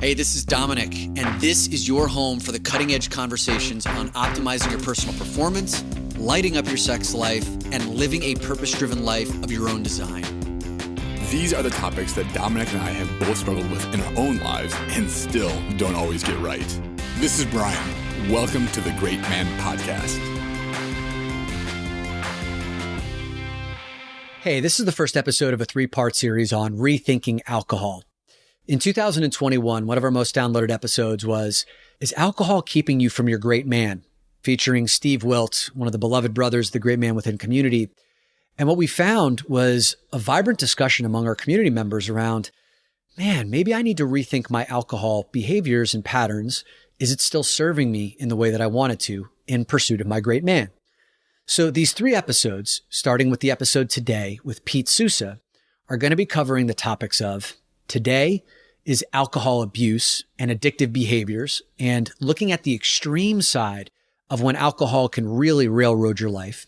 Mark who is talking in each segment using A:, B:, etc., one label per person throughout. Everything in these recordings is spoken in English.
A: Hey, this is Dominic, and this is your home for the cutting-edge conversations on optimizing your personal performance, lighting up your sex life, and living a purpose-driven life of your own design.
B: These are the topics that Dominic and I have both struggled with in our own lives and still don't always get right. This is Brian. Welcome to the Great Man Podcast.
A: Hey, this is the first episode of a three-part series on rethinking alcohol. In 2021, one of our most downloaded episodes was, Is Alcohol Keeping You from Your Great Man? Featuring Steve Wilt, one of the beloved brothers, the Great Man Within community. And what we found was a vibrant discussion among our community members around, man, maybe I need to rethink my alcohol behaviors and patterns. Is it still serving me in the way that I want it to in pursuit of my great man? So these three episodes, starting with the episode today with Pete Sousa, are going to be covering the topics of today is alcohol abuse and addictive behaviors, and looking at the extreme side of when alcohol can really railroad your life.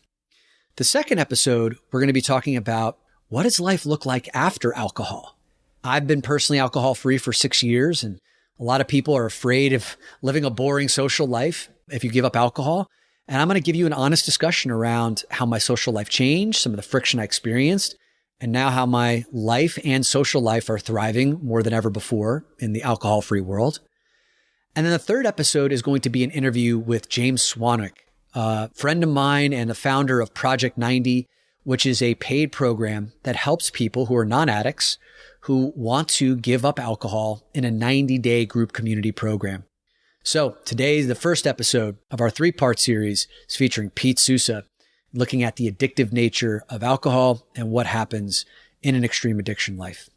A: The second episode, we're going to be talking about what does life look like after alcohol? I've been personally alcohol-free for 6 years, and a lot of people are afraid of living a boring social life if you give up alcohol. And I'm going to give you an honest discussion around how my social life changed, some of the friction I experienced, and now how my life and social life are thriving more than ever before in the alcohol-free world. And then the third episode is going to be an interview with James Swanwick, a friend of mine and the founder of Project 90, which is a paid program that helps people who are non-addicts who want to give up alcohol in a 90-day group community program. So today, the first episode of our three-part series is featuring Pete Sousa, looking at the addictive nature of alcohol and what happens in an extreme addiction life.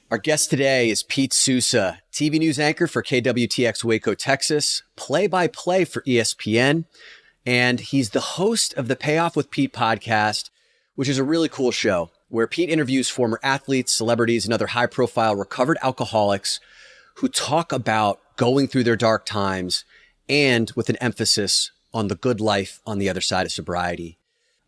A: Our guest today is Pete Sousa, TV news anchor for KWTX Waco, Texas, play-by-play for ESPN, and he's the host of the Payoff with Pete podcast, which is a really cool show where Pete interviews former athletes, celebrities, and other high-profile recovered alcoholics who talk about going through their dark times and with an emphasis on the good life on the other side of sobriety.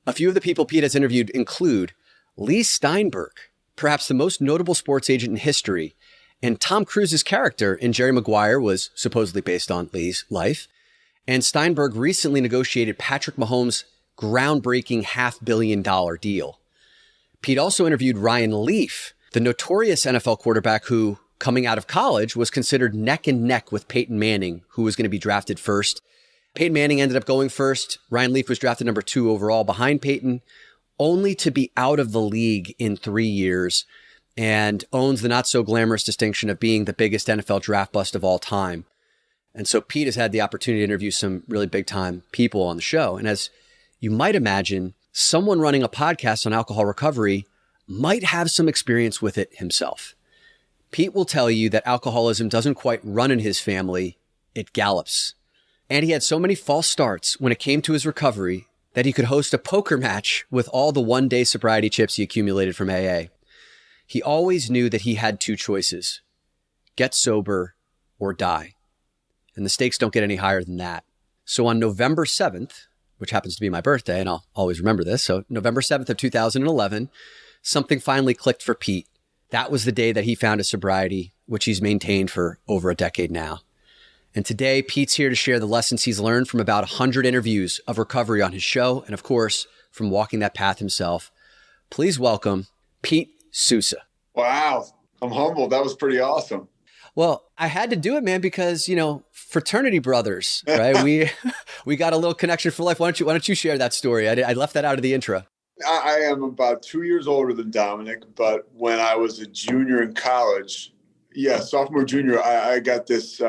A: A few of the people Pete has interviewed include Lee Steinberg, perhaps the most notable sports agent in history, and Tom Cruise's character in Jerry Maguire was supposedly based on Lee's life. And Steinberg recently negotiated Patrick Mahomes' groundbreaking $500 million deal. Pete also interviewed Ryan Leaf, the notorious NFL quarterback who, coming out of college, was considered neck and neck with Peyton Manning, who was going to be drafted first. Peyton Manning ended up going first. Ryan Leaf was drafted number 2 overall behind Peyton, only to be out of the league in 3 years, and owns the not so glamorous distinction of being the biggest NFL draft bust of all time. And so Pete has had the opportunity to interview some really big time people on the show. And as you might imagine, someone running a podcast on alcohol recovery might have some experience with it himself. Pete will tell you that alcoholism doesn't quite run in his family, it gallops. And he had so many false starts when it came to his recovery that he could host a poker match with all the one-day sobriety chips he accumulated from AA. He always knew that he had 2 choices: get sober or die. And the stakes don't get any higher than that. So on November 7th, which happens to be my birthday, and I'll always remember this, so November 7th of 2011, something finally clicked for Pete. That was the day that he found his sobriety, which he's maintained for over a decade now. And today, Pete's here to share the lessons he's learned from about 100 interviews of recovery on his show, and of course, from walking that path himself. Please welcome Pete Sousa.
C: Wow. I'm humbled. That was pretty awesome.
A: Well, I had to do it, man, because, fraternity brothers, right? we got a little connection for life. Why don't you share that story? I left that out of the intro.
C: I am about 2 years older than Dominic, but when I was a junior in college, sophomore, junior, I got this,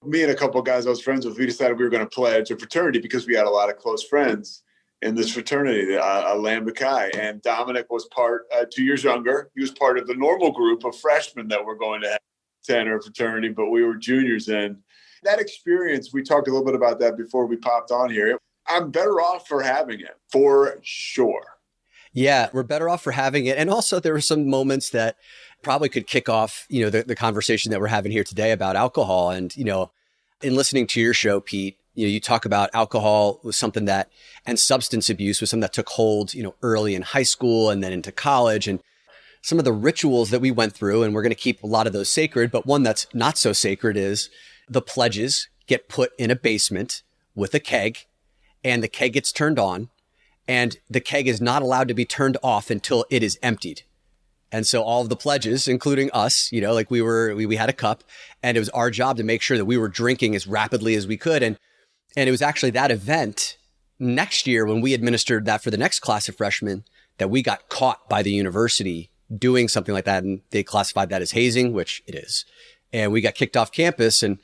C: me and a couple of guys I was friends with, we decided we were going to pledge a fraternity because we had a lot of close friends in this fraternity, Lambda Chi. And Dominic was 2 years younger. He was part of the normal group of freshmen that were going to enter a fraternity, but we were juniors then. That experience, we talked a little bit about that before we popped on here. I'm better off for having it, for sure.
A: Yeah, we're better off for having it. And also there were some moments that probably could kick off, the conversation that we're having here today about alcohol. And, in listening to your show, Pete, You talk about alcohol was something that, and substance abuse was something that took hold, early in high school and then into college. And some of the rituals that we went through, and we're going to keep a lot of those sacred, but one that's not so sacred is the pledges get put in a basement with a keg, and the keg gets turned on, and the keg is not allowed to be turned off until it is emptied. And so all of the pledges, including us, like we had a cup, and it was our job to make sure that we were drinking as rapidly as we could. And it was actually that event next year when we administered that for the next class of freshmen that we got caught by the university doing something like that. And they classified that as hazing, which it is. And we got kicked off campus, and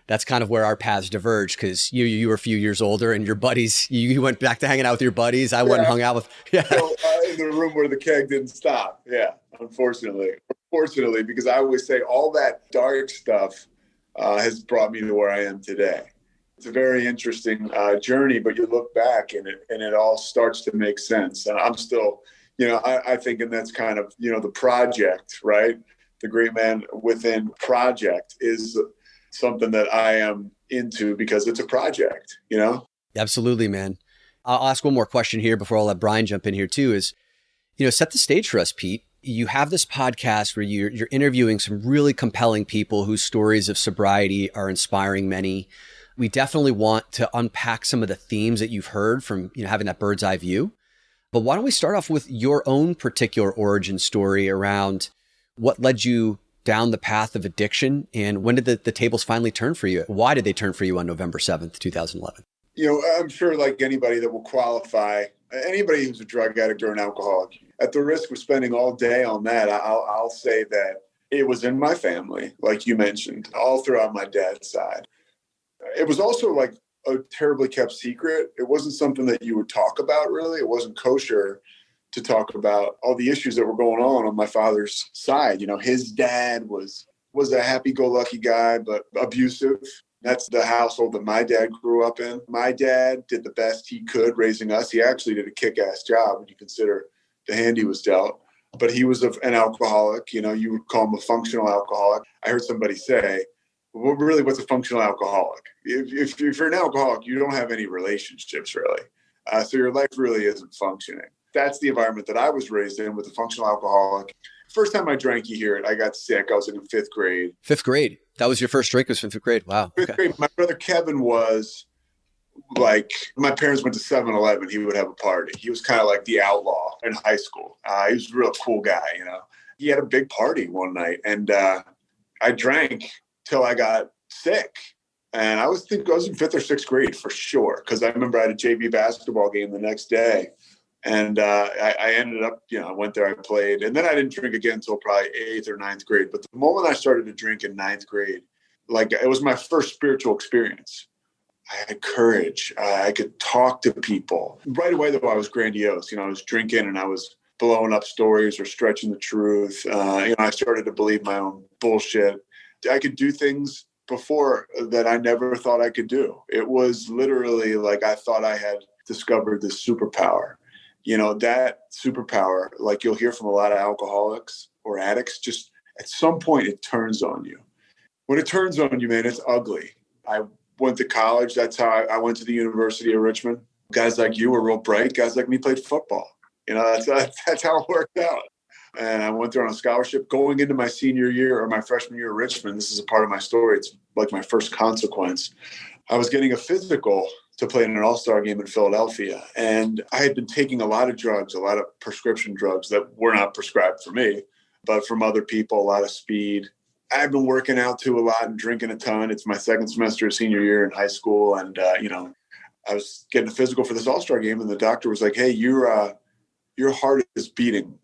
A: that's kind of where our paths diverged, because you were a few years older and your buddies, you went back to hanging out with your buddies. I went and hung out with,
C: in the room where the keg didn't stop. Yeah. Unfortunately, because I always say all that dark stuff has brought me to where I am today. It's a very interesting journey, but you look back and it all starts to make sense. And I'm still, I think, and that's kind of, the project, right? The Great Man Within project is something that I am into because it's a project,
A: Absolutely, man. I'll ask one more question here before I'll let Brian jump in here too, is, set the stage for us, Pete. You have this podcast where you're interviewing some really compelling people whose stories of sobriety are inspiring many. We definitely want to unpack some of the themes that you've heard from, having that bird's eye view. But why don't we start off with your own particular origin story around what led you down the path of addiction, and when did the tables finally turn for you? Why did they turn for you on November 7th, 2011?
C: I'm sure, like anybody that will qualify, anybody who's a drug addict or an alcoholic, at the risk of spending all day on that, I'll say that it was in my family, like you mentioned, all throughout my dad's side. It was also like a terribly kept secret. It wasn't something that you would talk about, really. It wasn't kosher to talk about all the issues that were going on my father's side. His dad was a happy-go-lucky guy, but abusive. That's the household that my dad grew up in. My dad did the best he could raising us. He actually did a kick-ass job when you consider the hand he was dealt. But he was an alcoholic. You would call him a functional alcoholic. I heard somebody say, well, really, what's a functional alcoholic? If you're an alcoholic, you don't have any relationships, really. So your life really isn't functioning. That's the environment that I was raised in with a functional alcoholic. First time I drank, you hear it, I got sick. I was in fifth grade.
A: Fifth grade. That was your first drink, was fifth grade. Wow.
C: Fifth grade. My brother Kevin was like, my parents went to 7-Eleven. He would have a party. He was kind of like the outlaw in high school. He was a real cool guy, He had a big party one night, and I drank till I got sick. And I was in fifth or sixth grade for sure, because I remember I had a JV basketball game the next day. And I ended up, I went there, I played. And then I didn't drink again until probably 8th or 9th grade. But the moment I started to drink in 9th grade, like it was my first spiritual experience. I had courage. I could talk to people. Right away, though, I was grandiose. I was drinking and I was blowing up stories or stretching the truth. I started to believe my own bullshit. I could do things before that I never thought I could do. It was literally like I thought I had discovered this superpower. That superpower, like you'll hear from a lot of alcoholics or addicts, just at some point it turns on you. When it turns on you, man, it's ugly. I went to college. That's how I went to the University of Richmond. Guys like you were real bright. Guys like me played football. That's how it worked out. And I went there on a scholarship going into my senior year or my freshman year at Richmond. This is a part of my story. It's like my first consequence. I was getting a physical to play in an all-star game in Philadelphia. And I had been taking a lot of drugs, a lot of prescription drugs that were not prescribed for me, but from other people, a lot of speed. I've been working out too a lot and drinking a ton. It's my second semester of senior year in high school. And, I was getting a physical for this all-star game. And the doctor was like, hey, your heart is beating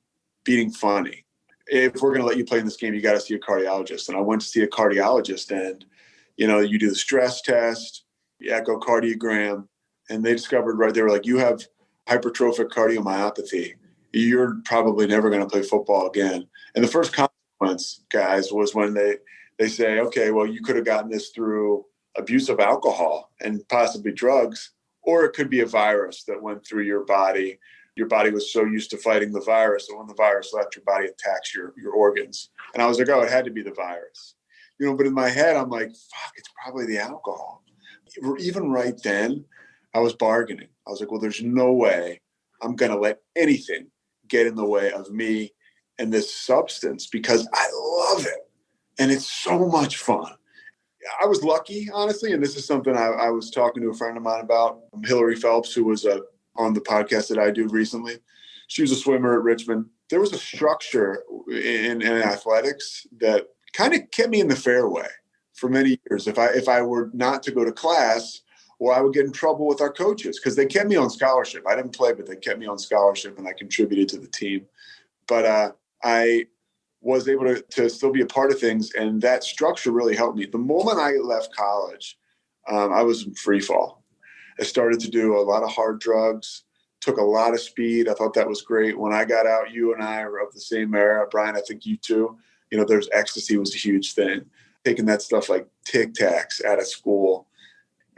C: funny. If we're going to let you play in this game, you got to see a cardiologist. And I went to see a cardiologist, and, you do the stress test, the echocardiogram, and they discovered they were like, you have hypertrophic cardiomyopathy. You're probably never going to play football again. And the first consequence, guys, was when they say, okay, well, you could have gotten this through abuse of alcohol and possibly drugs, or it could be a virus that went through your body. Your body was so used to fighting the virus that when the virus left, your body attacks your organs. And I was like, oh, it had to be the virus. But in my head, I'm like, fuck, it's probably the alcohol. even right then, I was bargaining. I was like, well, there's no way I'm going to let anything get in the way of me and this substance, because I love it. And it's so much fun. I was lucky, honestly. And this is something I was talking to a friend of mine about, Hillary Phelps, who was on the podcast that I do recently. She was a swimmer at Richmond. There was a structure in athletics that kind of kept me in the fairway for many years. If I were not to go to class, or I would get in trouble with our coaches, because they kept me on scholarship. I didn't play, but they kept me on scholarship, and I contributed to the team. But I was able to still be a part of things, and that structure really helped me. The moment I left college, I was in free fall. I started to do a lot of hard drugs, took a lot of speed. I thought that was great. When I got out, you and I are of the same era. Brian, I think you too. There's ecstasy was a huge thing. Taking that stuff like Tic Tacs out of school.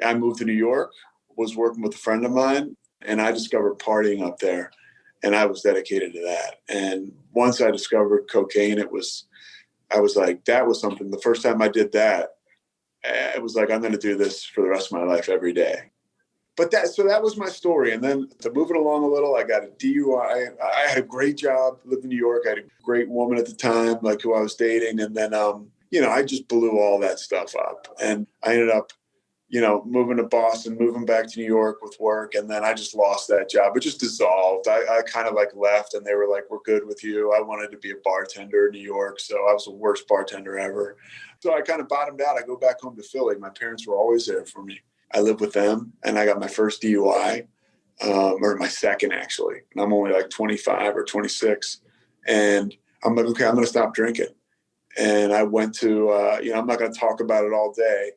C: I moved to New York, was working with a friend of mine, and I discovered partying up there, and I was dedicated to that. And once I discovered cocaine, I was like, that was something. The first time I did that, it was like, I'm going to do this for the rest of my life every day. But that was my story. And then to move it along a little, I got a DUI. I had a great job, lived in New York. I had a great woman at the time, like who I was dating. And then, I just blew all that stuff up. And I ended up, moving to Boston, moving back to New York with work. And then I just lost that job. It just dissolved. I kind of like left, and they were like, we're good with you. I wanted to be a bartender in New York. So I was the worst bartender ever. So I kind of bottomed out. I go back home to Philly. My parents were always there for me. I lived with them, and I got my first DUI, or my second actually. And I'm only like 25 or 26. And I'm like, okay, I'm going to stop drinking. And I went to, I'm not going to talk about it all day,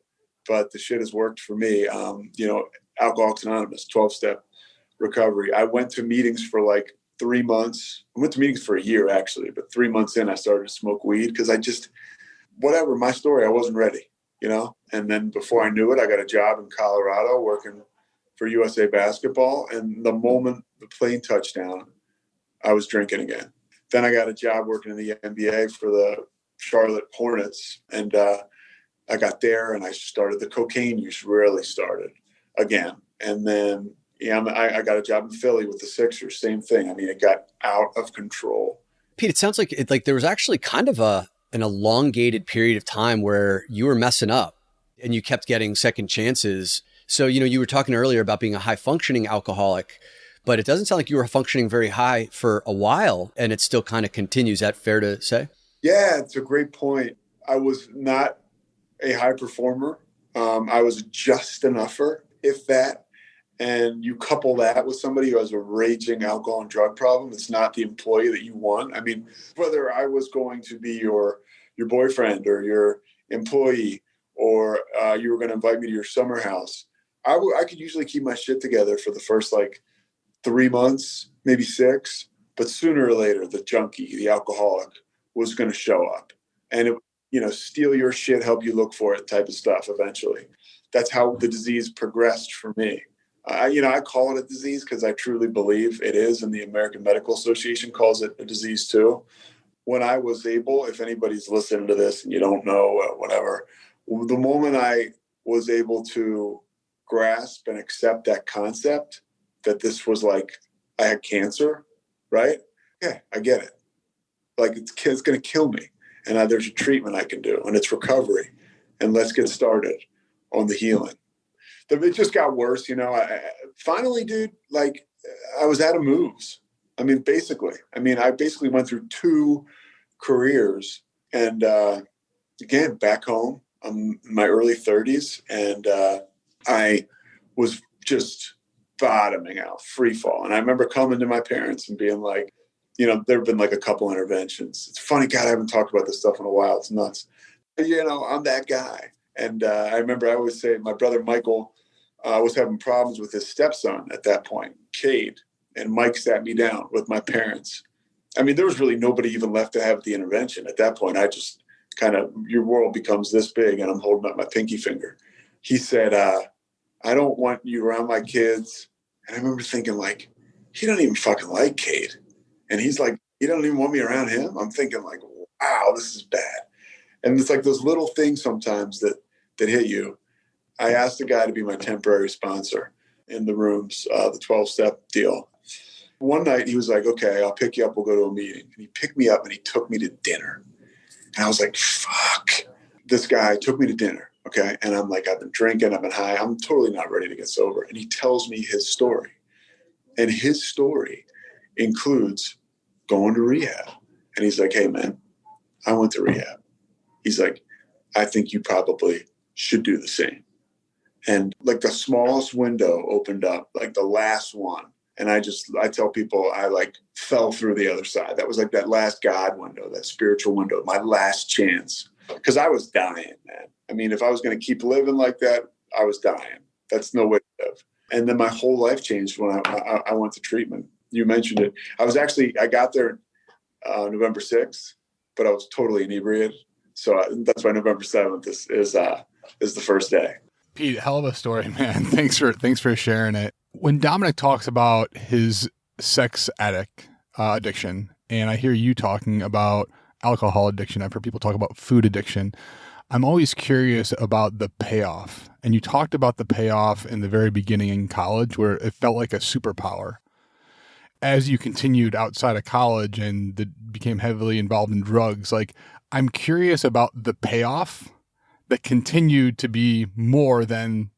C: but the shit has worked for me. Alcoholics Anonymous, 12-step recovery. I went to meetings for like 3 months. I went to meetings for a year actually, but 3 months in, I started to smoke weed because my story, I wasn't ready, And then before I knew it, I got a job in Colorado working for USA Basketball. And the moment the plane touched down, I was drinking again. Then I got a job working in the NBA for the Charlotte Hornets. And I got there, and I started, the cocaine use really started again. And then I got a job in Philly with the Sixers, same thing. I mean, it got out of control.
A: Pete, it sounds like there was actually kind of an elongated period of time where you were messing up and you kept getting second chances. So, you were talking earlier about being a high functioning alcoholic, but it doesn't sound like you were functioning very high for a while, and it still kind of continues. Is that fair to say? Yeah,
C: it's a great point. I was not a high performer. I was just enougher, if that. And you couple that with somebody who has a raging alcohol and drug problem, it's not the employee that you want. I mean, whether I was going to be your boyfriend or your employee, or you were going to invite me to your summer house, I could usually keep my shit together for the first 3 months, maybe 6. But sooner or later, the junkie, the alcoholic, was going to show up. And it, steal your shit, help you look for it type of stuff eventually. That's how the disease progressed for me. I call it a disease because I truly believe it is, and the American Medical Association calls it a disease too. When I was able, if anybody's listening to this and you don't know, whatever, the moment I was able to grasp and accept that concept that this was like I had cancer, right? Yeah, I get it. Like it's going to kill me. And there's a treatment I can do, and it's recovery. And let's get started on the healing. It just got worse, finally, dude, I was out of moves. I basically went through 2 careers. And again, back home, I'm in my early 30s, and I was just bottoming out, free fall. And I remember coming to my parents and being like, there have been a couple interventions. It's funny, God, I haven't talked about this stuff in a while. It's nuts. I'm that guy. And I remember I always say my brother Michael was having problems with his stepson at that point, Cade. And Mike sat me down with my parents. There was really nobody even left to have the intervention. At that point, I just kind of, your world becomes this big, and I'm holding up my pinky finger. He said, I don't want you around my kids. And I remember thinking, he don't even fucking like Cade. And he's like, you don't even want me around him? I'm thinking wow, this is bad. And it's those little things sometimes that hit you. I asked the guy to be my temporary sponsor in the rooms, the 12-step deal. One night he was like, okay, I'll pick you up. We'll go to a meeting. And he picked me up and he took me to dinner. And I was like, fuck. This guy took me to dinner. Okay. And I'm like, I've been drinking. I've been high. I'm totally not ready to get sober. And he tells me his story. And his story includes going to rehab. And he's like, hey, man, I went to rehab. He's like, I think you probably should do the same. And like the smallest window opened up, like the last one. And I tell people I like fell through the other side. That was like that last God window, that spiritual window, my last chance. Because I was dying, man. I mean, if I was going to keep living like that, I was dying. That's no way to live. And then my whole life changed when I went to treatment. You mentioned it. I got there November 6th, but I was totally inebriated. So that's why November 7th is the first day.
B: Pete, hell of a story, man. Thanks for sharing it. When Dominic talks about his sex addiction, and I hear you talking about alcohol addiction, I've heard people talk about food addiction, I'm always curious about the payoff. And you talked about the payoff in the very beginning in college where it felt like a superpower. As you continued outside of college and became heavily involved in drugs, like I'm curious about the payoff that continued to be more than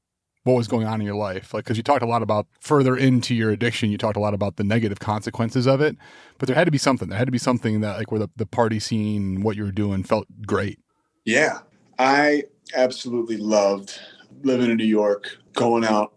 B: what was going on in your life. Like, cause you talked a lot about further into your addiction, you talked a lot about the negative consequences of it, but there had to be something that like where the party scene, what you were doing felt great.
C: Yeah. I absolutely loved living in New York, going out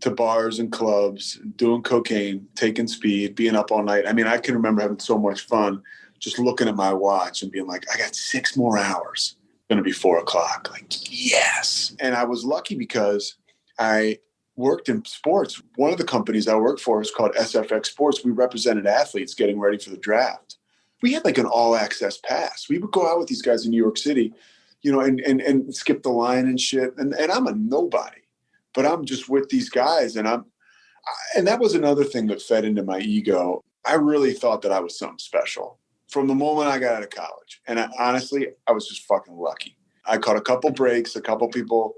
C: to bars and clubs, doing cocaine, taking speed, being up all night. I mean, I can remember having so much fun just looking at my watch and being like, I got 6 more hours. It's going to be 4 o'clock. Like, yes. And I was lucky because I worked in sports. One of the companies I worked for is called SFX Sports. We represented athletes getting ready for the draft. We had like an all access pass. We would go out with these guys in New York City, you know, and skip the line and shit. And I'm a nobody, but I'm just with these guys. And that was another thing that fed into my ego. I really thought that I was something special from the moment I got out of college. And honestly, I was just fucking lucky. I caught a couple breaks, a couple people,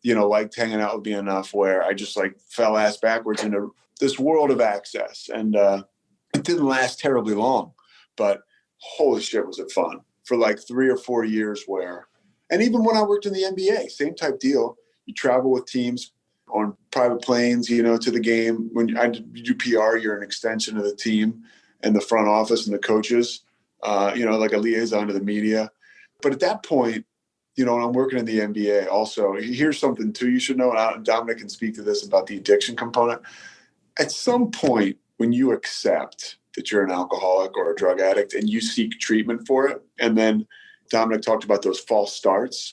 C: you know, liked hanging out with me enough where I just like fell ass backwards into this world of access. And it didn't last terribly long, but holy shit, was it fun for like 3 or 4 years and even when I worked in the NBA, same type deal. You travel with teams on private planes, you know, to the game. When you do PR, you're an extension of the team and the front office and the coaches, you know, like a liaison to the media. But at that point, you know, when I'm working in the NBA also, here's something too you should know, and Dominic can speak to this about the addiction component. At some point, when you accept that you're an alcoholic or a drug addict and you seek treatment for it, and then Dominic talked about those false starts,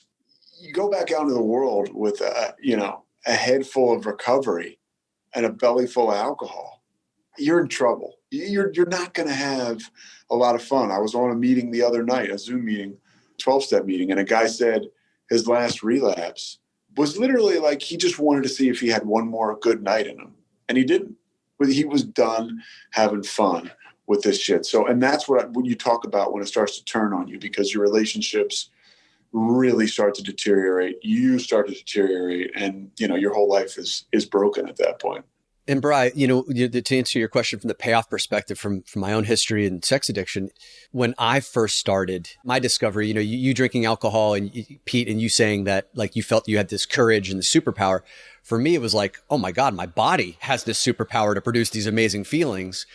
C: you go back out into the world with, you know, a head full of recovery and a belly full of alcohol. You're in trouble. You're not going to have a lot of fun. I was on a meeting the other night, a Zoom meeting, 12-step meeting, and a guy said his last relapse was literally like he just wanted to see if he had one more good night in him, and he didn't. But he was done having fun with this shit. So, and that's what you talk about when it starts to turn on you, because your relationships really start to deteriorate. You start to deteriorate, and you know your whole life is broken at that point.
A: And Bri, you know, to answer your question from the payoff perspective, from my own history and sex addiction, when I first started my discovery, you know, you drinking alcohol and Pete, and you saying that like you felt you had this courage and the superpower. For me, it was like, oh my God, my body has this superpower to produce these amazing feelings.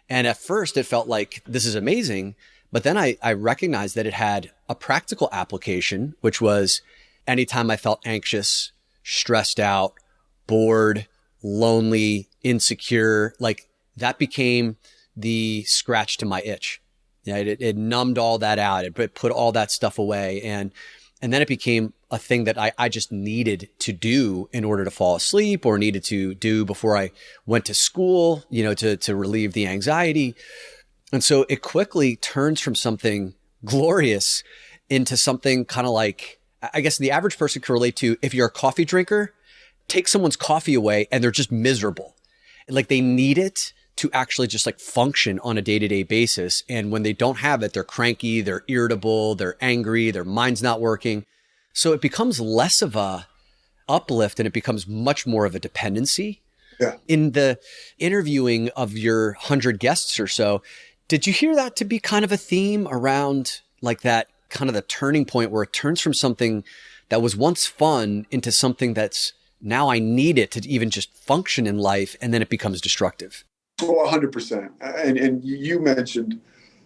A: And at first it felt like this is amazing. But then I recognized that it had a practical application, which was anytime I felt anxious, stressed out, bored, lonely, insecure, like that became the scratch to my itch. Yeah, it numbed all that out. It put all that stuff away. And then it became a thing that I just needed to do in order to fall asleep, or needed to do before I went to school, you know, to relieve the anxiety. And so it quickly turns from something glorious into something kind of like, I guess the average person can relate to, if you're a coffee drinker, take someone's coffee away and they're just miserable. Like they need it to actually just like function on a day-to-day basis. And when they don't have it, they're cranky, they're irritable, they're angry, their mind's not working. So it becomes less of a uplift and it becomes much more of a dependency.
C: Yeah.
A: In the interviewing of your 100 guests or so, did you hear that to be kind of a theme around like that kind of the turning point where it turns from something that was once fun into something that's now I need it to even just function in life, and then it becomes destructive?
C: Oh, 100%. And you mentioned,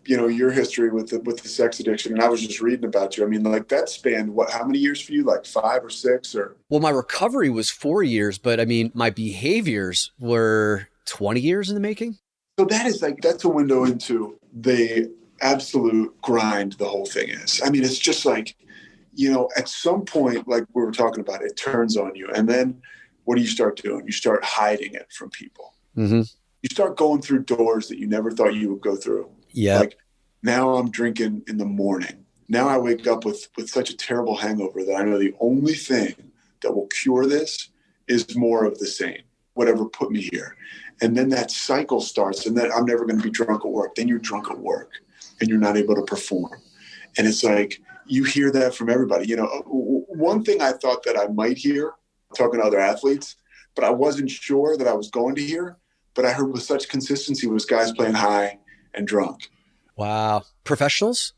C: your history with the sex addiction, and I was just reading about you. I mean, like that spanned how many years for you? Like 5 or 6 or?
A: Well, my recovery was 4 years, but I mean, my behaviors were 20 years in the making.
C: So that's a window into the absolute grind the whole thing is. I mean, it's just like, at some point, like we were talking about, it turns on you. And then what do you start doing? You start hiding it from people.
A: Mm-hmm.
C: You start going through doors that you never thought you would go through.
A: Yeah.
C: Like now I'm drinking in the morning. Now I wake up with such a terrible hangover that I know the only thing that will cure this is more of the same, whatever put me here. And then that cycle starts, and then I'm never going to be drunk at work. Then you're drunk at work and you're not able to perform. And it's like, you hear that from everybody. One thing I thought that I might hear talking to other athletes, but I wasn't sure that I was going to hear, but I heard with such consistency was guys playing high and drunk.
A: Wow. Professionals?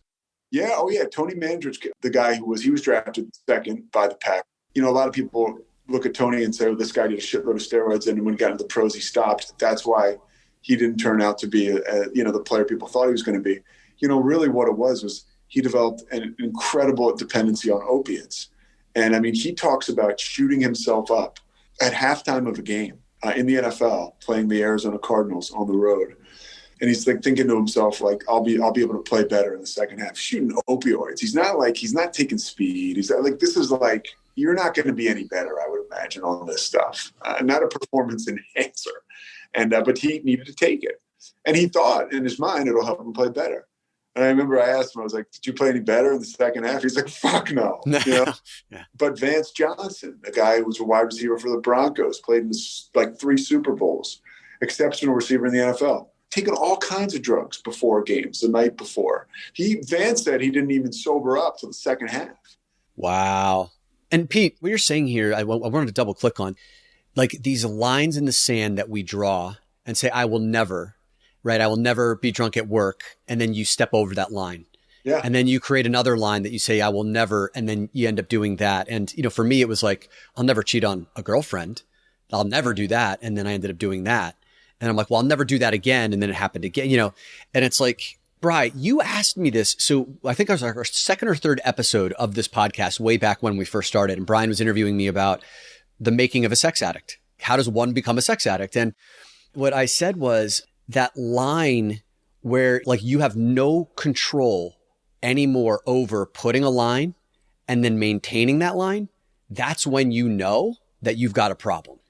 C: Yeah. Oh yeah. Tony Mandridge, the guy he was drafted second by the Pack. A lot of people look at Tony and say, oh, this guy did a shitload of steroids. And when he got into the pros, he stopped. That's why he didn't turn out to be, the player people thought he was going to be. Really what it was he developed an incredible dependency on opiates. And I mean, he talks about shooting himself up at halftime of a game in the NFL, playing the Arizona Cardinals on the road. And he's like thinking to himself, like, I'll be able to play better in the second half, shooting opioids. He's not taking speed. He's like, this is like, you're not going to be any better, I would imagine, on this stuff. Not a performance enhancer. And, but he needed to take it. And he thought in his mind, it'll help him play better. And I remember I asked him, I was like, did you play any better in the second half? He's like, fuck no.
A: Yeah.
C: But Vance Johnson, a guy who was a wide receiver for the Broncos, played in like 3 Super Bowls, exceptional receiver in the NFL, taking all kinds of drugs before games, the night before. Vance said he didn't even sober up till the second half.
A: Wow. And Pete, what you're saying here, I wanted to double click on, like these lines in the sand that we draw and say, I will never, right? I will never be drunk at work. And then you step over that line.
C: Yeah.
A: And then you create another line that you say, I will never. And then you end up doing that. And, for me, it was like, I'll never cheat on a girlfriend. I'll never do that. And then I ended up doing that. And I'm like, well, I'll never do that again. And then it happened again, and it's like, Bri, you asked me this. So I think it was our second or third episode of this podcast way back when we first started. And Brian was interviewing me about the making of a sex addict. How does one become a sex addict? And what I said was that line where like you have no control anymore over putting a line and then maintaining that line. That's when you know that you've got a problem.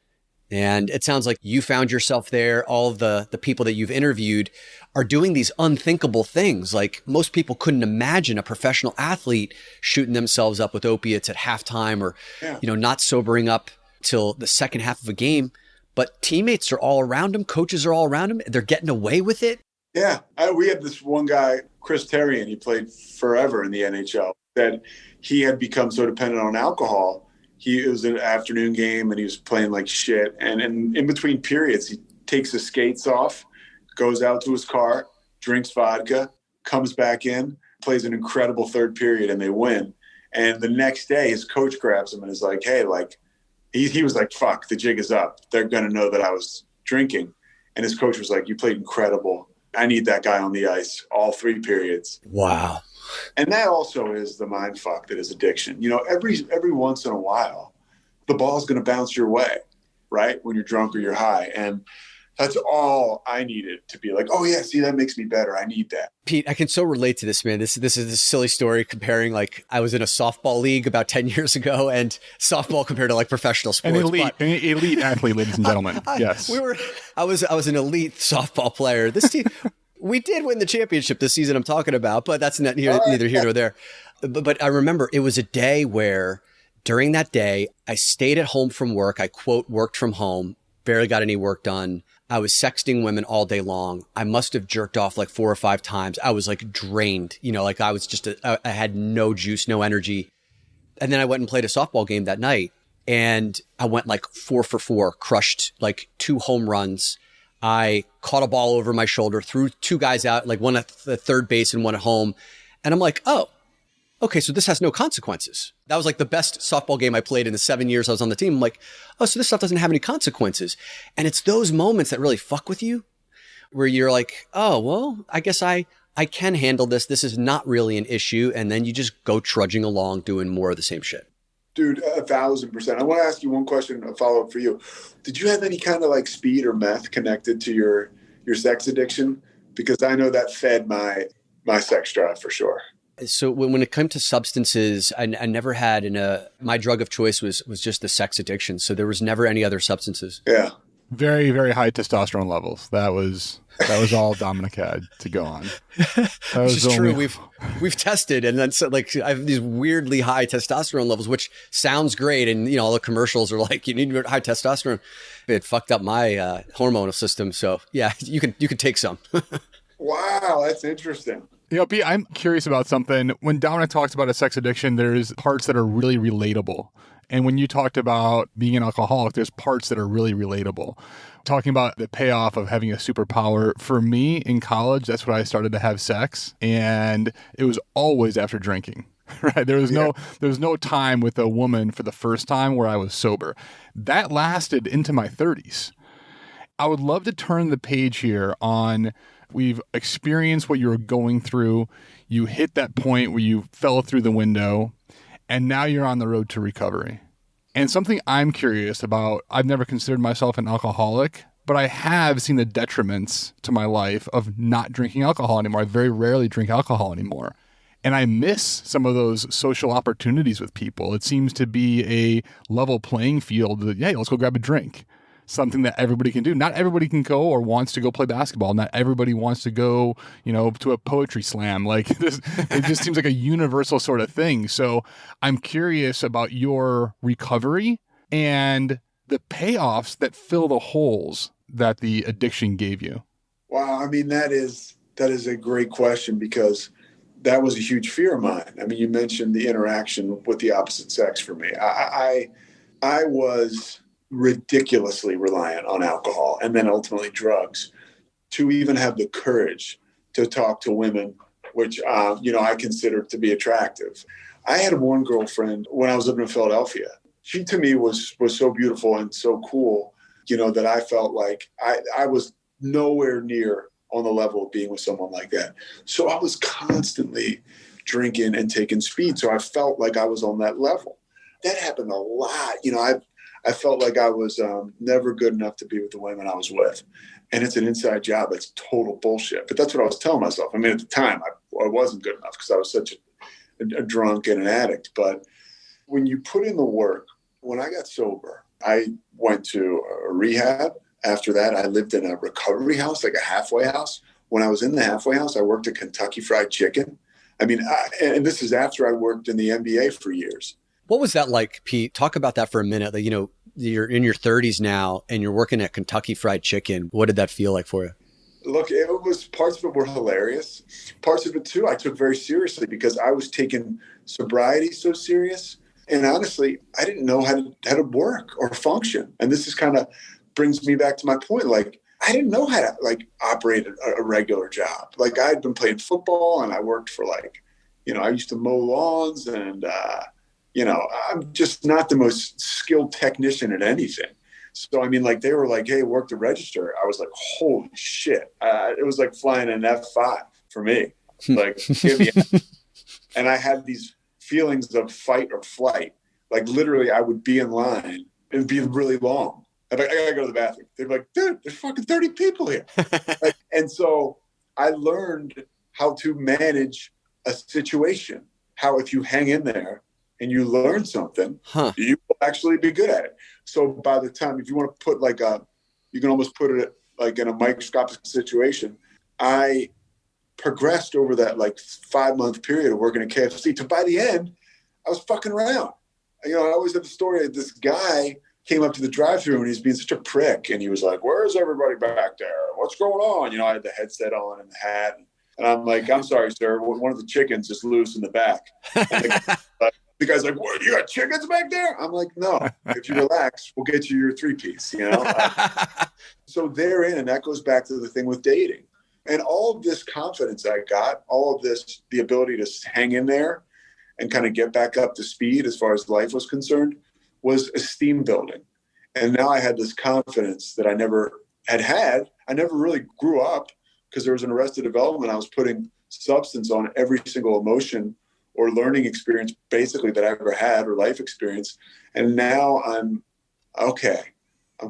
A: And it sounds like you found yourself there. All of the people that you've interviewed are doing these unthinkable things. Like most people couldn't imagine a professional athlete shooting themselves up with opiates at halftime or, not sobering up till the second half of a game. But teammates are all around him. Coaches are all around him. They're getting away with it. Yeah.
C: We had this one guy, Chris Terrian, he played forever in the NHL, that he had become so dependent on alcohol. It was an afternoon game and he was playing like shit. And in between periods, he takes his skates off, goes out to his car, drinks vodka, comes back in, plays an incredible third period, and they win. And the next day, his coach grabs him and is like, hey, like, he was like, fuck, the jig is up. They're going to know that I was drinking. And his coach was like, you played incredible. I need that guy on the ice all 3 periods.
A: Wow.
C: And that also is the mind fuck that is addiction. Every once in a while, the ball's going to bounce your way, right? When you're drunk or you're high. And that's all I needed to be like, oh yeah, see, that makes me better. I need that.
A: Pete, I can so relate to this, man. This is a silly story comparing like I was in a softball league about 10 years ago and softball compared to like professional sports.
B: An elite athlete, ladies and gentlemen. Yes.
A: I was an elite softball player. This team, we did win the championship this season I'm talking about, but that's neither here nor there. But I remember it was a day where during that day, I stayed at home from work. I quote, worked from home, barely got any work done. I was sexting women all day long. I must have jerked off like 4 or 5 times. I was like drained, like I was just, I had no juice, no energy. And then I went and played a softball game that night. and I went like 4 for 4, crushed like 2 home runs. I caught a ball over my shoulder, threw 2 guys out, like one at the third base and one at home. And I'm like, oh, okay, so this has no consequences. That was like the best softball game I played in the 7 years I was on the team. I'm like, oh, so this stuff doesn't have any consequences. And it's those moments that really fuck with you where you're like, oh, well, I guess I can handle this. This is not really an issue. And then you just go trudging along doing more of the same shit.
C: Dude, 1,000%. I want to ask you one question, a follow-up for you. Did you have any kind of like speed or meth connected to your sex addiction? Because I know that fed my sex drive for sure.
A: So when it came to substances, I never had my drug of choice was just the sex addiction. So there was never any other substances.
C: Yeah.
B: Very, very high testosterone levels. That was all Dominic had to go on. That was
A: true. We've tested, and then so like I have these weirdly high testosterone levels, which sounds great. And all the commercials are like, you need high testosterone. It fucked up my hormonal system. So yeah, you can take some.
C: Wow, that's interesting.
B: Pete, I'm curious about something. When Dominic talks about a sex addiction, there's parts that are really relatable. And when you talked about being an alcoholic, there's parts that are really relatable. Talking about the payoff of having a superpower. For me in college, that's when I started to have sex. And it was always after drinking. Right? There was no time with a woman for the first time where I was sober. That lasted into my 30s. I would love to turn the page here on, we've experienced what you were going through. You hit that point where you fell through the window, and now you're on the road to recovery. And something I'm curious about, I've never considered myself an alcoholic, but I have seen the detriments to my life of not drinking alcohol anymore. I very rarely drink alcohol anymore. And I miss some of those social opportunities with people. It seems to be a level playing field that, hey, let's go grab a drink. Something that everybody can do. Not everybody can go or wants to go play basketball. Not everybody wants to go, to a poetry slam. Like this, it just seems like a universal sort of thing. So I'm curious about your recovery and the payoffs that fill the holes that the addiction gave you.
C: Wow. I mean, that is a great question, because that was a huge fear of mine. I mean, you mentioned the interaction with the opposite sex for me. I was ridiculously reliant on alcohol and then ultimately drugs to even have the courage to talk to women, which, I considered to be attractive. I had one girlfriend when I was living in Philadelphia. She to me was so beautiful and so cool, that I felt like I was nowhere near on the level of being with someone like that. So I was constantly drinking and taking speed. So I felt like I was on that level. That happened a lot. I felt like I was never good enough to be with the women I was with. And it's an inside job. It's total bullshit. But that's what I was telling myself. I mean, at the time, I wasn't good enough because I was such a drunk and an addict. But when you put in the work, when I got sober, I went to a rehab. After that, I lived in a recovery house, like a halfway house. When I was in the halfway house, I worked at Kentucky Fried Chicken. I mean, and this is after I worked in the NBA for years.
A: What was that like, Pete? Talk about that for a minute. Like, you're in your 30s now and you're working at Kentucky Fried Chicken. What did that feel like for you?
C: Look, parts of it were hilarious. Parts of it too, I took very seriously because I was taking sobriety so serious. And honestly, I didn't know how to work or function. And this is kind of brings me back to my point. Like, I didn't know how to operate a regular job. Like, I had been playing football and I worked for I used to mow lawns and, I'm just not the most skilled technician at anything. So, I mean, they were like, hey, work the register. I was like, holy shit. It was like flying an F5 for me. Give me and I had these feelings of fight or flight. Like, literally, I would be in line. It would be really long. I'd be like, I got to go to the bathroom. They'd be like, dude, there's fucking 30 people here. And so I learned how to manage a situation, how if you hang in there, and you learn something, you will actually be good at it. So by the time, if you want to put you can almost put it in a microscopic situation. I progressed over that 5-month period of working at KFC to by the end, I was fucking around. I always have the story of this guy came up to the drive-thru and he's being such a prick. And he was like, where's everybody back there? What's going on? I had the headset on and the hat. And I'm like, I'm sorry, sir. One of the chickens is loose in the back. The guy's like, what, you got chickens back there? I'm like, no, if you relax, we'll get you your 3-piece, So therein, that goes back to the thing with dating. And all of this confidence I got, all of this, the ability to hang in there and kind of get back up to speed as far as life was concerned, was esteem building. And now I had this confidence that I never had. I never really grew up because there was an Arrested Development. I was putting substance on every single emotion or learning experience basically that I ever had, or life experience. And now I'm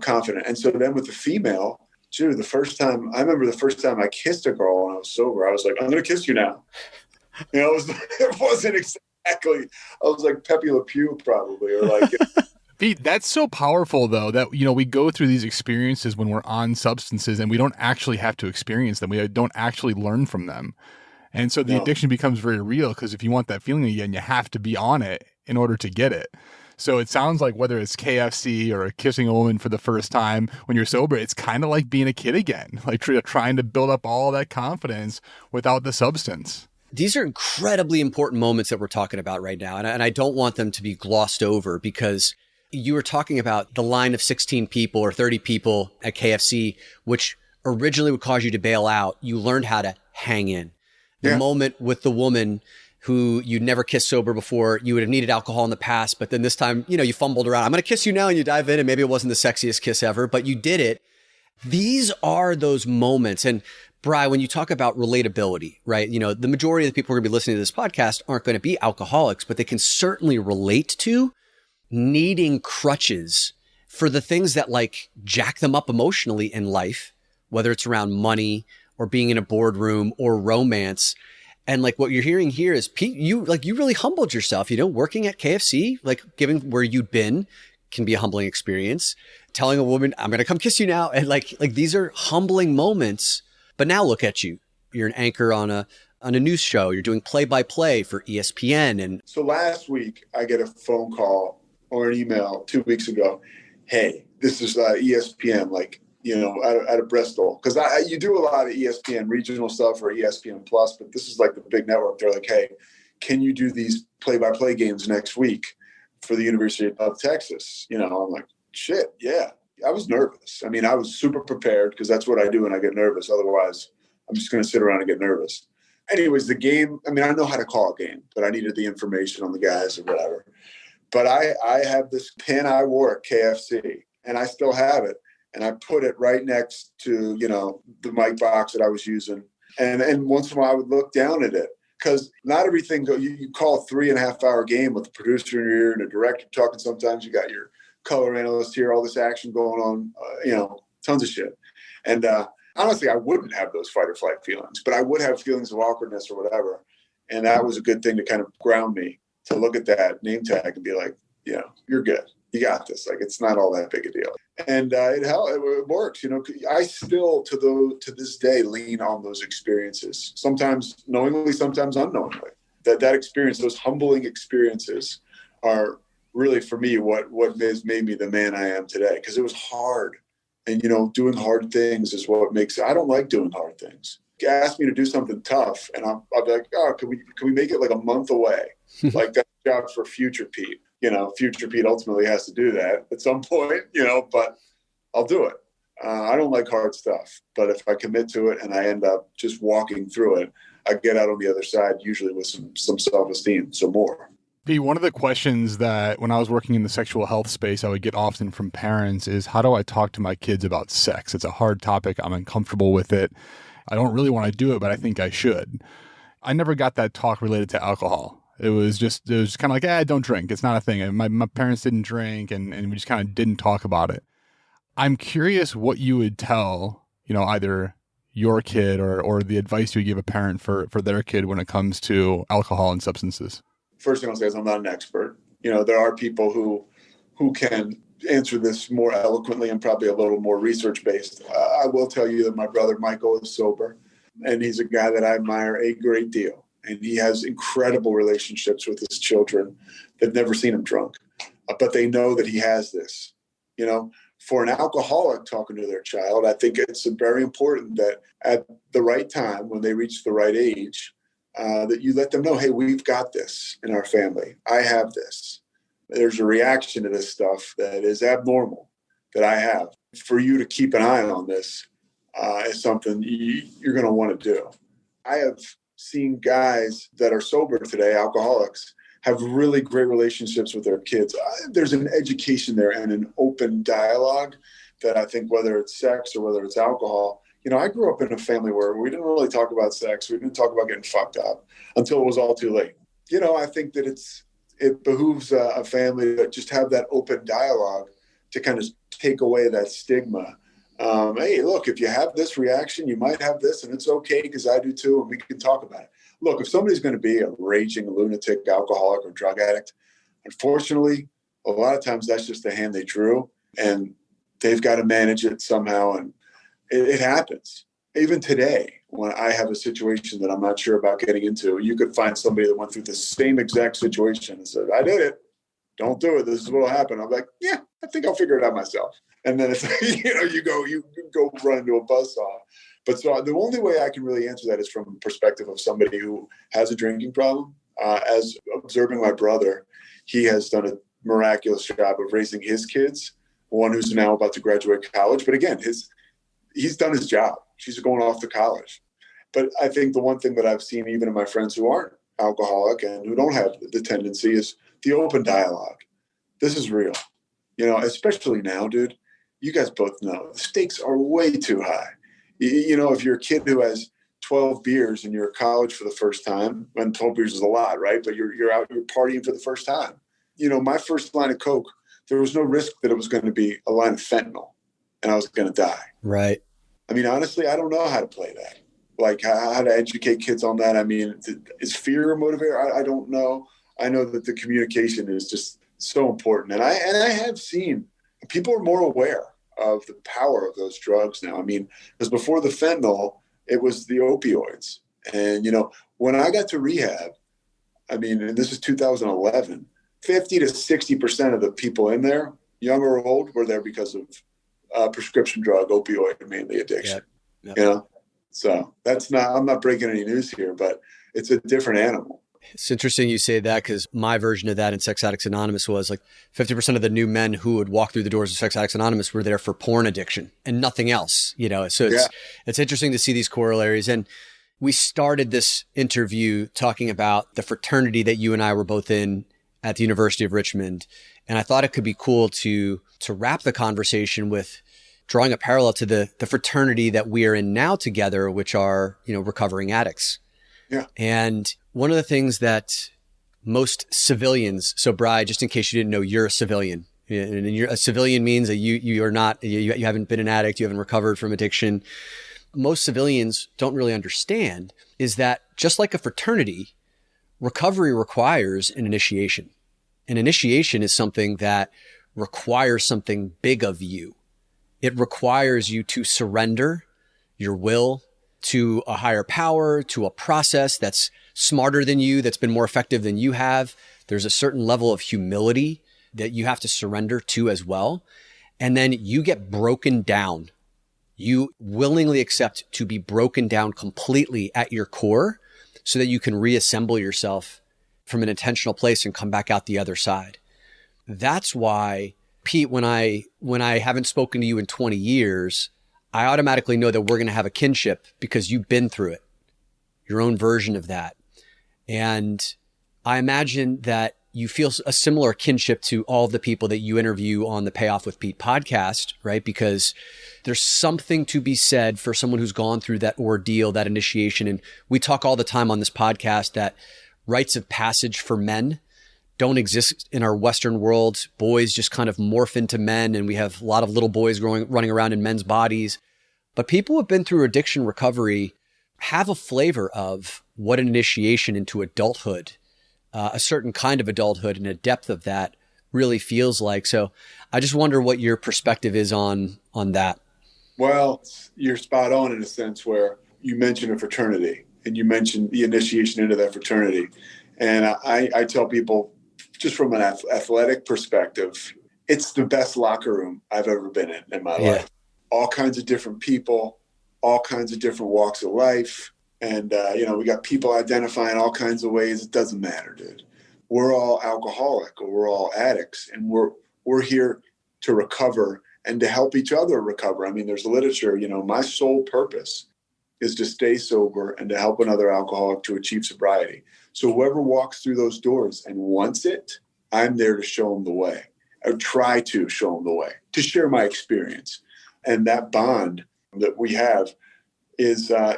C: confident. And so then with the female, I remember the first time I kissed a girl when I was sober, I was like, I'm going to kiss you now. It wasn't exactly, I was like Pepe Le Pew probably, or like.
B: Pete, that's so powerful though, that, we go through these experiences when we're on substances and we don't actually have to experience them. We don't actually learn from them. And so the addiction becomes very real, because if you want that feeling again, you have to be on it in order to get it. So it sounds like whether it's KFC or kissing a woman for the first time when you're sober, it's kind of like being a kid again, like trying to build up all that confidence without the substance.
A: These are incredibly important moments that we're talking about right now. And I don't want them to be glossed over, because you were talking about the line of 16 people or 30 people at KFC, which originally would cause you to bail out. You learned how to hang in. The moment with the woman who you'd never kissed sober before, you would have needed alcohol in the past, but then this time, you fumbled around. I'm going to kiss you now, and you dive in, and maybe it wasn't the sexiest kiss ever, but you did it. These are those moments. And Bri, when you talk about relatability, right? The majority of the people who are going to be listening to this podcast aren't going to be alcoholics, but they can certainly relate to needing crutches for the things that like jack them up emotionally in life, whether it's around money or being in a boardroom or romance. And like what you're hearing here is, Pete, you really humbled yourself, working at KFC, like given where you'd been can be a humbling experience. Telling a woman, I'm going to come kiss you now. And like these are humbling moments, but now look at you. You're an anchor on a news show. You're doing play-by-play for ESPN. And
C: so last week I get a phone call or an email 2 weeks ago. Hey, this is ESPN, out of Bristol. Because you do a lot of ESPN regional stuff or ESPN Plus, but this is like the big network. They're like, hey, can you do these play-by-play games next week for the University of Texas? I'm like, shit, yeah. I was nervous. I mean, I was super prepared because that's what I do when I get nervous. Otherwise, I'm just going to sit around and get nervous. Anyways, the game, I mean, I know how to call a game, but I needed the information on the guys or whatever. But I have this pin I wore at KFC, and I still have it. And I put it right next to, the mic box that I was using. And once in a while I would look down at it, because not everything, you call a 3.5 hour game with the producer in your ear and a director talking. Sometimes you got your color analyst here, all this action going on, tons of shit. And honestly, I wouldn't have those fight or flight feelings, but I would have feelings of awkwardness or whatever. And that was a good thing to kind of ground me, to look at that name tag and be like, you're good. You got this. Like, it's not all that big a deal. And it works. I still, to this day, lean on those experiences, sometimes knowingly, sometimes unknowingly. That experience, those humbling experiences are really, for me, what has made me the man I am today, because it was hard. And, doing hard things is what makes it. I don't like doing hard things. Ask me to do something tough, and I'll be like, oh, can we make it like a month away? Like, that's a job for future Pete. Future Pete ultimately has to do that at some point, but I'll do it. I don't like hard stuff, but if I commit to it and I end up just walking through it, I get out on the other side, usually with some self-esteem, some more.
B: Pete, one of the questions that when I was working in the sexual health space, I would get often from parents is, how do I talk to my kids about sex? It's a hard topic. I'm uncomfortable with it. I don't really want to do it, but I think I should. I never got that talk related to alcohol. It was kind of like, don't drink. It's not a thing. My parents didn't drink, and we just kind of didn't talk about it. I'm curious what you would tell, either your kid or the advice you would give a parent for their kid when it comes to alcohol and substances.
C: First thing I'll say is I'm not an expert. There are people who can answer this more eloquently and probably a little more research-based. I will tell you that my brother Michael is sober, and he's a guy that I admire a great deal. And he has incredible relationships with his children. They've never seen him drunk, but they know that he has this. For an alcoholic talking to their child, I think it's very important that at the right time, when they reach the right age, that you let them know, hey, we've got this in our family. I have this. There's a reaction to this stuff that is abnormal that I have. For you to keep an eye on this is something you're going to want to do. I have seen guys that are sober today, alcoholics, have really great relationships with their kids. There's an education there and an open dialogue that I think, whether it's sex or whether it's alcohol, I grew up in a family where we didn't really talk about sex. We didn't talk about getting fucked up until it was all too late. I think that it behooves a family to just have that open dialogue to kind of take away that stigma. Hey, look, if you have this reaction, you might have this, and it's okay because I do too, and we can talk about it. Look, if somebody's going to be a raging lunatic, alcoholic, or drug addict, unfortunately, a lot of times that's just the hand they drew, and they've got to manage it somehow, and it happens. Even today, when I have a situation that I'm not sure about getting into, you could find somebody that went through the same exact situation and said, I did it. Don't do it. This is what will happen. I'm like, yeah, I think I'll figure it out myself. And then it's you go run into a buzzsaw. But so the only way I can really answer that is from the perspective of somebody who has a drinking problem. As observing my brother, he has done a miraculous job of raising his kids, one who's now about to graduate college. But again, he's done his job. She's going off to college. But I think the one thing that I've seen, even in my friends who aren't alcoholic and who don't have the tendency, is the open dialogue. This is real. Especially now, dude, you guys both know the stakes are way too high. If you're a kid who has 12 beers and you're at college for the first time, and 12 beers is a lot, right? But you're out, you're partying for the first time. My first line of Coke, there was no risk that it was going to be a line of fentanyl and I was going to die.
A: Right.
C: I mean, honestly, I don't know how to play that. Like how to educate kids on that. I mean, is fear a motivator? I don't know. I know that the communication is just so important. And I have seen people are more aware of the power of those drugs now. I mean, because before the fentanyl, it was the opioids. And, when I got to rehab, I mean, and this is 2011, 50 to 60% of the people in there, young or old, were there because of prescription drug, opioid, mainly addiction. Yep. So I'm not breaking any news here, but it's a different animal.
A: It's interesting you say that, because my version of that in Sex Addicts Anonymous was like 50% of the new men who would walk through the doors of Sex Addicts Anonymous were there for porn addiction and nothing else, So it's interesting to see these corollaries. And we started this interview talking about the fraternity that you and I were both in at the University of Richmond. And I thought it could be cool to wrap the conversation with drawing a parallel to the fraternity that we are in now together, which are, recovering addicts.
C: Yeah.
A: And one of the things that most civilians, so Bri, just in case you didn't know, you're a civilian. And a civilian means that you are not, you haven't been an addict, you haven't recovered from addiction. Most civilians don't really understand is that just like a fraternity, recovery requires an initiation. An initiation is something that requires something big of you. It requires you to surrender your will to a higher power, to a process that's smarter than you, that's been more effective than you have. There's a certain level of humility that you have to surrender to as well. And then you get broken down. You willingly accept to be broken down completely at your core so that you can reassemble yourself from an intentional place and come back out the other side. That's why, Pete, when I haven't spoken to you in 20 years, I automatically know that we're going to have a kinship because you've been through it, your own version of that. And I imagine that you feel a similar kinship to all of the people that you interview on the Payoff with Pete podcast, right? Because there's something to be said for someone who's gone through that ordeal, that initiation. And we talk all the time on this podcast that rites of passage for men don't exist in our Western world. Boys just kind of morph into men, and we have a lot of little boys running around in men's bodies. But people who have been through addiction recovery have a flavor of what an initiation into adulthood, a certain kind of adulthood and a depth of that really feels like. So I just wonder what your perspective is on that.
C: Well, you're spot on in a sense where you mentioned a fraternity and you mentioned the initiation into that fraternity. And I tell people, just from an athletic perspective, it's the best locker room I've ever been in my life. All kinds of different people, all kinds of different walks of life. And, we got people identifying all kinds of ways. It doesn't matter, dude. We're all alcoholic or we're all addicts, and we're here to recover and to help each other recover. I mean, there's literature, my sole purpose is to stay sober and to help another alcoholic to achieve sobriety. So whoever walks through those doors and wants it, I'm there to show them the way. I try to show them the way, to share my experience. And that bond that we have is, I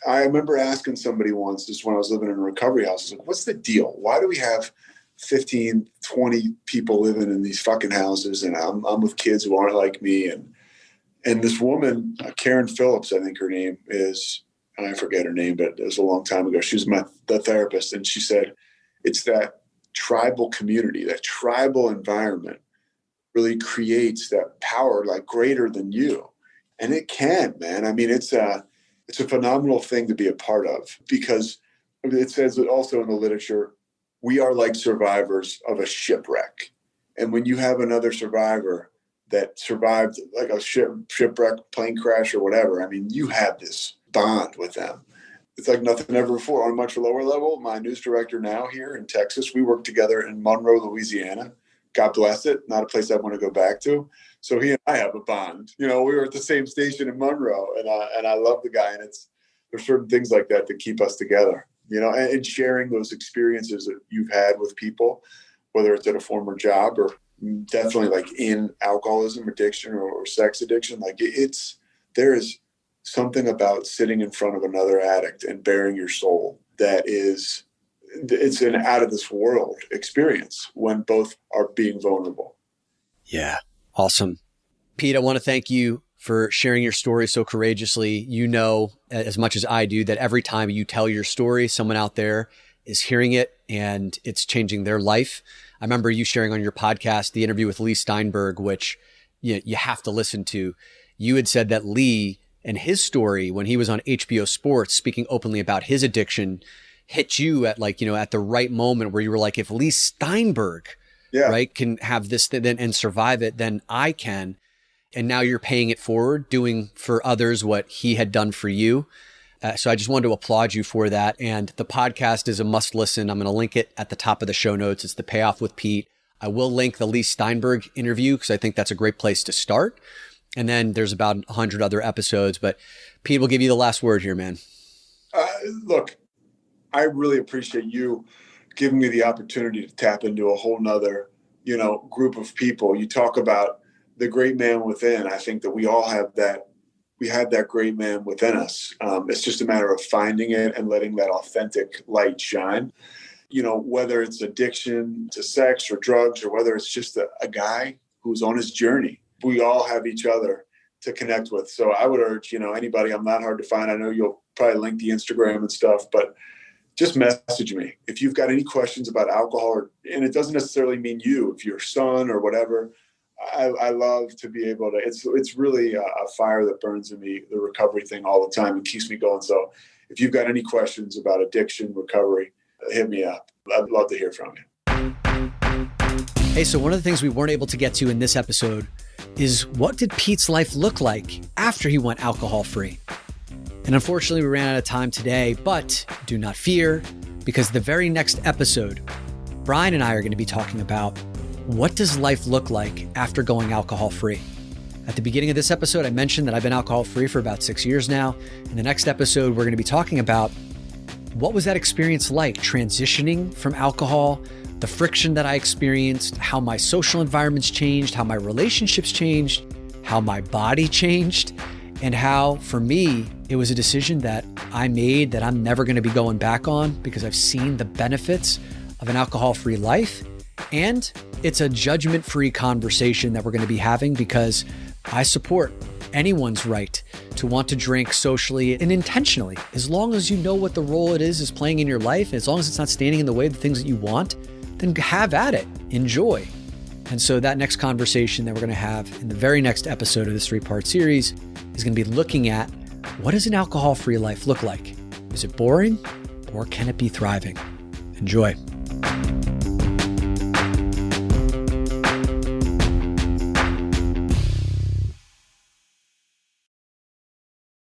C: remember asking somebody once, just when I was living in a recovery house, I was like, what's the deal? Why do we have 15, 20 people living in these fucking houses? And I'm with kids who aren't like me. And this woman, Karen Phillips, I think her name is, and I forget her name, but it was a long time ago. She was the therapist. And she said, it's that tribal community, that tribal environment really creates that power, like greater than you. And it can, man. I mean, it's a phenomenal thing to be a part of, because it says it also in the literature, we are like survivors of a shipwreck. And when you have another survivor that survived like a shipwreck, plane crash or whatever, I mean, you have this bond with them. It's like nothing ever before. On a much lower level, my news director now here in Texas, we work together in Monroe, Louisiana. God bless it. Not a place I want to go back to. So he and I have a bond. We were at the same station in Monroe, and I love the guy. And there's certain things like that that keep us together, and sharing those experiences that you've had with people, whether it's at a former job or definitely like in alcoholism, addiction, or sex addiction. Like there is something about sitting in front of another addict and bearing your soul it's an out of this world experience when both are being vulnerable.
A: Yeah. Awesome. Pete, I want to thank you for sharing your story so courageously. As much as I do, that every time you tell your story, someone out there is hearing it and it's changing their life. I remember you sharing on your podcast, the interview with Lee Steinberg, which you have to listen to. You had said that Lee and his story, when he was on HBO Sports, speaking openly about his addiction, hit you at at the right moment where you were like, if Lee Steinberg, right, can have this and survive it, then I can. And now you're paying it forward, doing for others what he had done for you. So I just wanted to applaud you for that. And the podcast is a must listen. I'm going to link it at the top of the show notes. It's the Payoff with Pete. I will link the Lee Steinberg interview because I think that's a great place to start. And then there's about 100 other episodes, but Pete will give you the last word here, man.
C: Look, I really appreciate you giving me the opportunity to tap into a whole nother, group of people. You talk about the great man within. I think that we all have that. We have that great man within us. It's just a matter of finding it and letting that authentic light shine. Whether it's addiction to sex or drugs, or whether it's just a guy who's on his journey, we all have each other to connect with. So I would urge, anybody, I'm not hard to find. I know you'll probably link the Instagram and stuff, but just message me. If you've got any questions about alcohol, and it doesn't necessarily mean you, if your son or whatever, I love to be able to, it's really a fire that burns in me, the recovery thing all the time and keeps me going. So if you've got any questions about addiction, recovery, hit me up. I'd love to hear from you.
A: Hey, so one of the things we weren't able to get to in this episode is, what did Pete's life look like after he went alcohol free? And unfortunately, we ran out of time today, but do not fear, because the very next episode, Brian and I are going to be talking about, what does life look like after going alcohol free? At the beginning of this episode, I mentioned that I've been alcohol free for about 6 years now. In the next episode, we're going to be talking about, what was that experience like transitioning from alcohol, the friction that I experienced, how my social environments changed, how my relationships changed, how my body changed, and how, for me, it was a decision that I made that I'm never going to be going back on, because I've seen the benefits of an alcohol-free life. And it's a judgment-free conversation that we're going to be having, because I support anyone's right to want to drink socially and intentionally, as long as you know what the role it is playing in your life, as long as it's not standing in the way of the things that you want, then have at it, enjoy. And so that next conversation that we're going to have in the very next episode of this 3-part series is going to be looking at, what does an alcohol-free life look like? Is it boring, or can it be thriving? Enjoy.